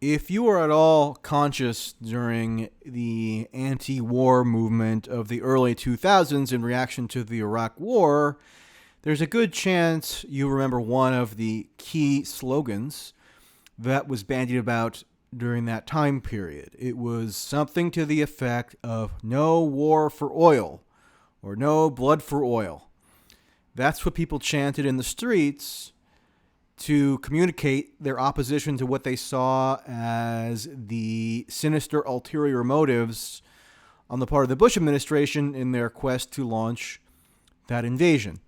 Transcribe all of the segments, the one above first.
If you were at all conscious during the anti-war movement of the early 2000s in reaction to the Iraq War, there's a good chance you remember one of the key slogans that was bandied about during that time period. It was something to the effect of "no war for oil" or "no blood for oil." That's what people chanted in the streets to communicate their opposition to what they saw as the sinister ulterior motives on the part of the Bush administration in their quest to launch that invasion.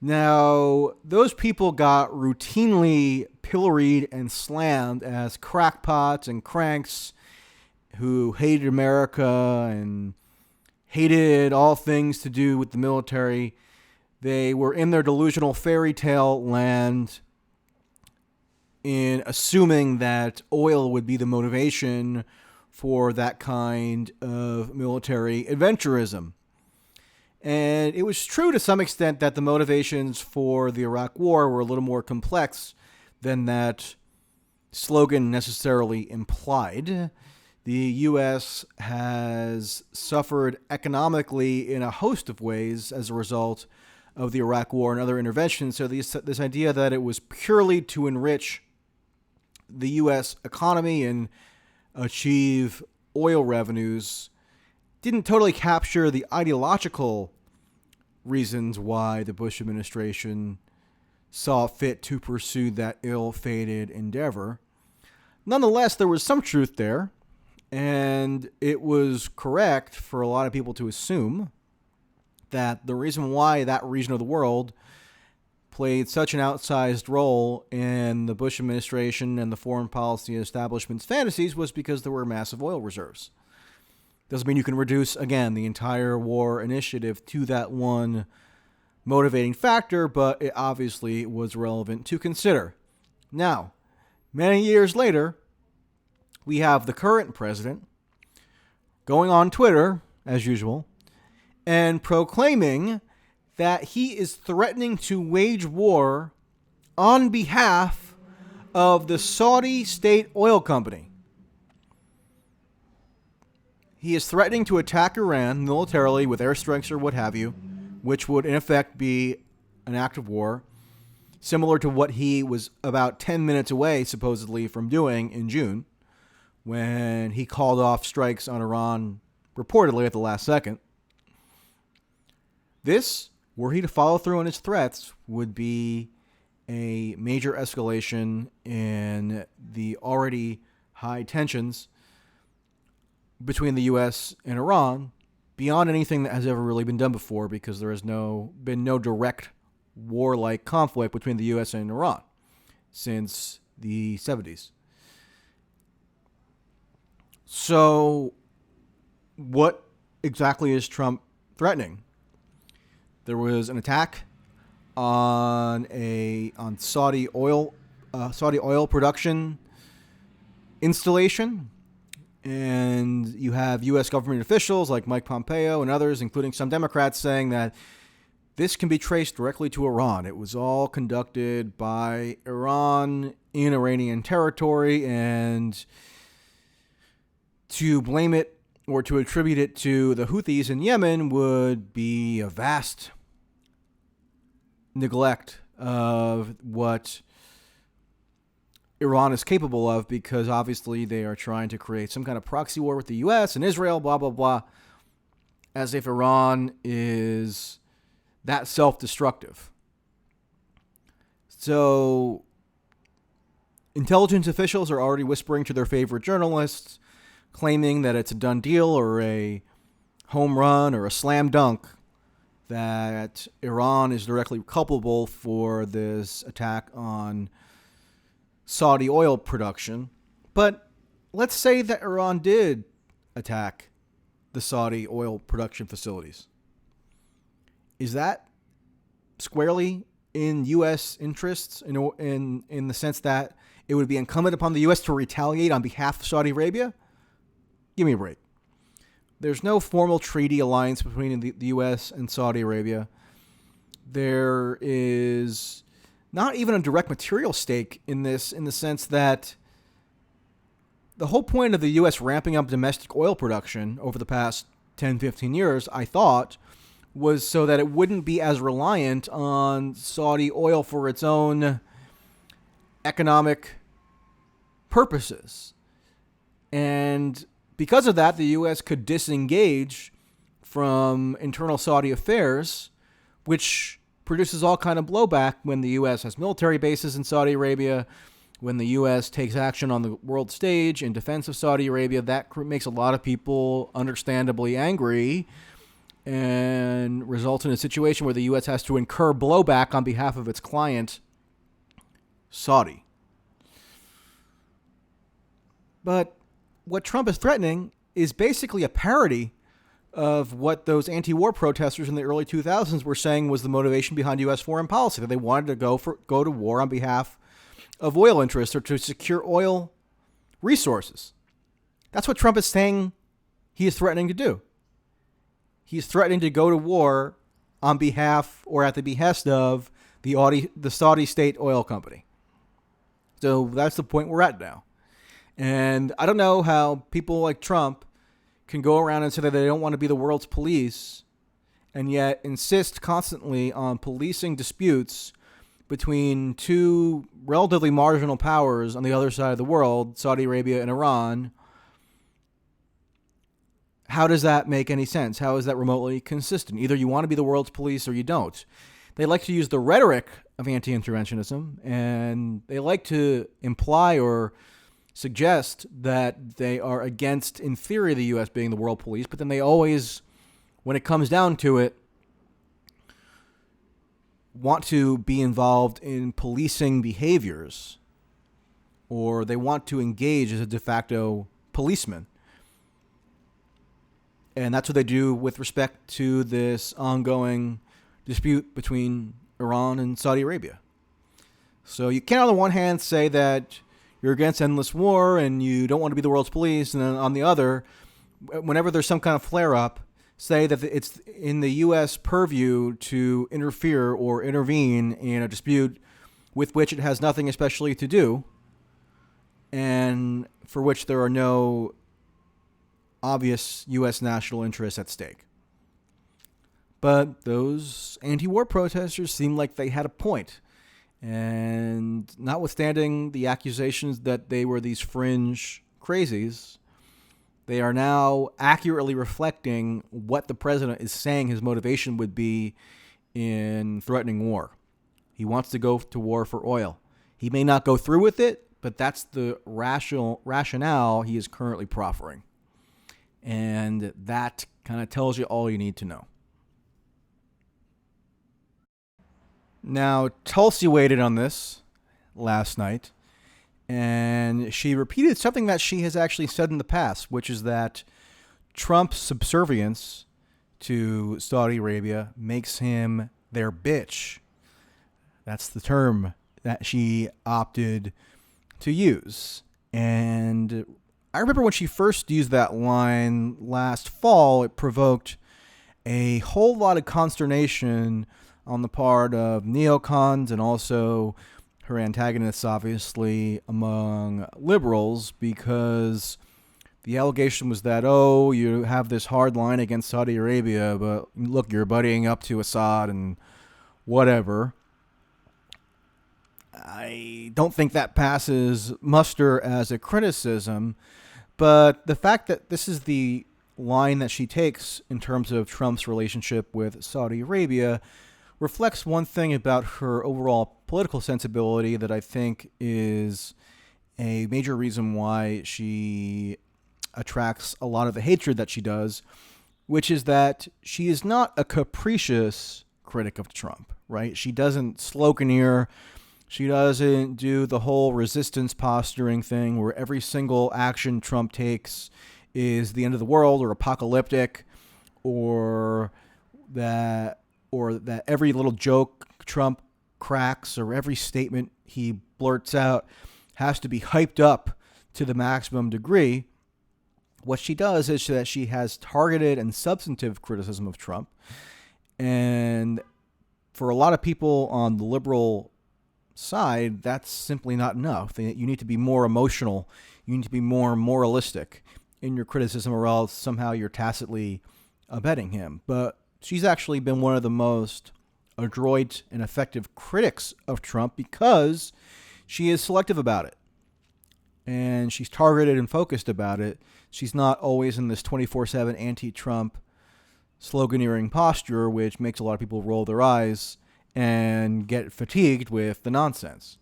Now, those people got routinely pilloried and slammed as crackpots and cranks who hated America and hated all things to do with the military. They were in their delusional fairy tale land in assuming that oil would be the motivation for that kind of military adventurism. And it was true to some extent that the motivations for the Iraq War were a little more complex than that slogan necessarily implied. The U.S. has suffered economically in a host of ways as a result of the Iraq War and other interventions. So this idea that it was purely to enrich the U.S. economy and achieve oil revenues didn't totally capture the ideological reasons why the Bush administration saw fit to pursue that ill-fated endeavor. Nonetheless, there was some truth there, and it was correct for a lot of people to assume that the reason why that region of the world played such an outsized role in the Bush administration and the foreign policy establishment's fantasies was because there were massive oil reserves. Doesn't mean you can reduce, again, the entire war initiative to that one motivating factor, but it obviously was relevant to consider. Now, many years later, we have the current president going on Twitter, as usual, and proclaiming that he is threatening to wage war on behalf of the Saudi state oil company. He is threatening to attack Iran militarily with airstrikes or what have you, which would in effect be an act of war, similar to what he was about 10 minutes away, supposedly, from doing in June, when he called off strikes on Iran, reportedly at the last second. This, were he to follow through on his threats, would be a major escalation in the already high tensions between the U.S. and Iran, beyond anything that has ever really been done before, because there has been no direct warlike conflict between the U.S. and Iran since the 70s. So, what exactly is Trump threatening? There was an attack on Saudi oil production installation. And you have U.S. government officials like Mike Pompeo and others, including some Democrats, saying that this can be traced directly to Iran. It was all conducted by Iran in Iranian territory, and to blame it or to attribute it to the Houthis in Yemen would be a vast neglect of what Iran is capable of, because obviously they are trying to create some kind of proxy war with the U.S. and Israel, blah, blah, blah, as if Iran is that self-destructive. So intelligence officials are already whispering to their favorite journalists, claiming that it's a done deal or a home run or a slam dunk, that Iran is directly culpable for this attack on Saudi oil production. But let's say that Iran did attack the Saudi oil production facilities. Is that squarely in U.S. interests in the sense that it would be incumbent upon the U.S. to retaliate on behalf of Saudi Arabia? Give me a break. There's no formal treaty alliance between the U.S. and Saudi Arabia. There is not even a direct material stake in this, in the sense that the whole point of the U.S. ramping up domestic oil production over the past 10, 15 years, I thought, was so that it wouldn't be as reliant on Saudi oil for its own economic purposes. And because of that, the U.S. could disengage from internal Saudi affairs, which produces all kind of blowback when the U.S. has military bases in Saudi Arabia, when the U.S. takes action on the world stage in defense of Saudi Arabia. That makes a lot of people understandably angry and results in a situation where the U.S. has to incur blowback on behalf of its client, Saudi. But what Trump is threatening is basically a parody of what those anti-war protesters in the early 2000s were saying was the motivation behind U.S. foreign policy, that they wanted to go to war on behalf of oil interests or to secure oil resources. That's what Trump is saying he is threatening to do. He's threatening to go to war on behalf or at the behest of the Saudi state oil company. So that's the point we're at now. And I don't know how people like Trump can go around and say that they don't want to be the world's police and yet insist constantly on policing disputes between two relatively marginal powers on the other side of the world, Saudi Arabia and Iran. How does that make any sense? How is that remotely consistent? Either you want to be the world's police or you don't. They like to use the rhetoric of anti-interventionism, and they like to imply or suggest that they are against, in theory, the U.S. being the world police, but then they always, when it comes down to it, want to be involved in policing behaviors, or they want to engage as a de facto policeman. And that's what they do with respect to this ongoing dispute between Iran and Saudi Arabia. So you can't on the one hand say that you're against endless war and you don't want to be the world's police, and then on the other, whenever there's some kind of flare-up, say that it's in the U.S. purview to interfere or intervene in a dispute with which it has nothing especially to do, and for which there are no obvious U.S. national interests at stake. But those anti-war protesters seemed like they had a point. And notwithstanding the accusations that they were these fringe crazies, they are now accurately reflecting what the president is saying his motivation would be in threatening war. He wants to go to war for oil. He may not go through with it, but that's the rationale he is currently proffering. And that kind of tells you all you need to know. Now, Tulsi weighed in on this last night, and she repeated something that she has actually said in the past, which is that Trump's subservience to Saudi Arabia makes him their bitch. That's the term that she opted to use. And I remember when she first used that line last fall, it provoked a whole lot of consternation on the part of neocons and also her antagonists, obviously, among liberals, because the allegation was that, oh, you have this hard line against Saudi Arabia, but look, you're buddying up to Assad and whatever. I don't think that passes muster as a criticism, but the fact that this is the line that she takes in terms of Trump's relationship with Saudi Arabia reflects one thing about her overall political sensibility that I think is a major reason why she attracts a lot of the hatred that she does, which is that she is not a capricious critic of Trump, right? She doesn't sloganeer. She doesn't do the whole resistance posturing thing where every single action Trump takes is the end of the world or apocalyptic, or that every little joke Trump cracks or every statement he blurts out has to be hyped up to the maximum degree. What she does is that she has targeted and substantive criticism of Trump. And for a lot of people on the liberal side, that's simply not enough. You need to be more emotional. You need to be more moralistic in your criticism, or else somehow you're tacitly abetting him. But she's actually been one of the most adroit and effective critics of Trump because she is selective about it. And she's targeted and focused about it. She's not always in this 24/7 anti-Trump sloganeering posture, which makes a lot of people roll their eyes and get fatigued with the nonsense.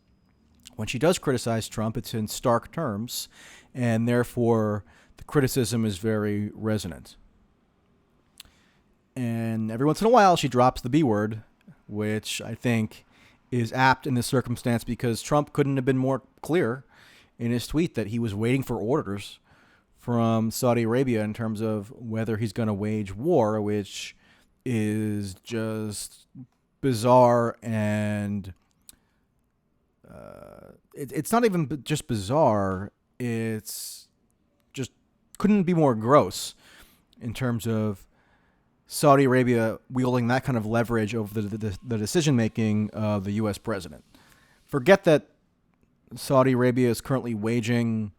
When she does criticize Trump, it's in stark terms, and therefore the criticism is very resonant. And every once in a while, she drops the B word, which I think is apt in this circumstance because Trump couldn't have been more clear in his tweet that he was waiting for orders from Saudi Arabia in terms of whether he's going to wage war, which is just bizarre. And it's not even just bizarre. It's just couldn't be more gross in terms of Saudi Arabia wielding that kind of leverage over the decision-making of the U.S. president. Forget that Saudi Arabia is currently waging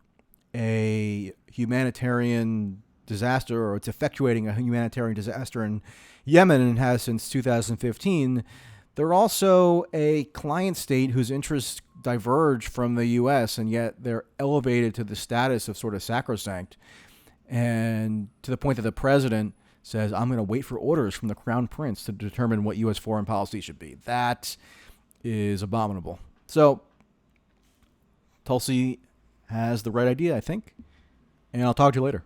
a humanitarian disaster, or it's effectuating a humanitarian disaster in Yemen and has since 2015. They're also a client state whose interests diverge from the U.S., and yet they're elevated to the status of sort of sacrosanct, and to the point that the president says, I'm going to wait for orders from the crown prince to determine what U.S. foreign policy should be. That is abominable. So Tulsi has the right idea, I think, and I'll talk to you later.